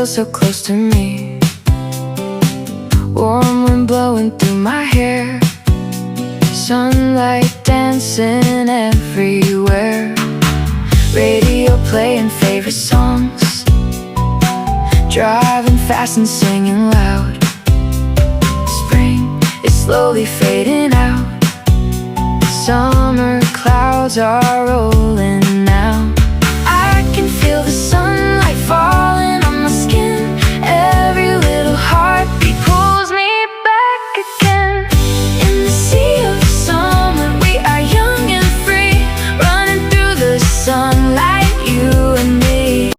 feel so close to me. Warm wind blowing through my hair, sunlight dancing everywhere. Radio playing favorite songs, driving fast and singing loud. Spring is slowly fading out, summer clouds are rolling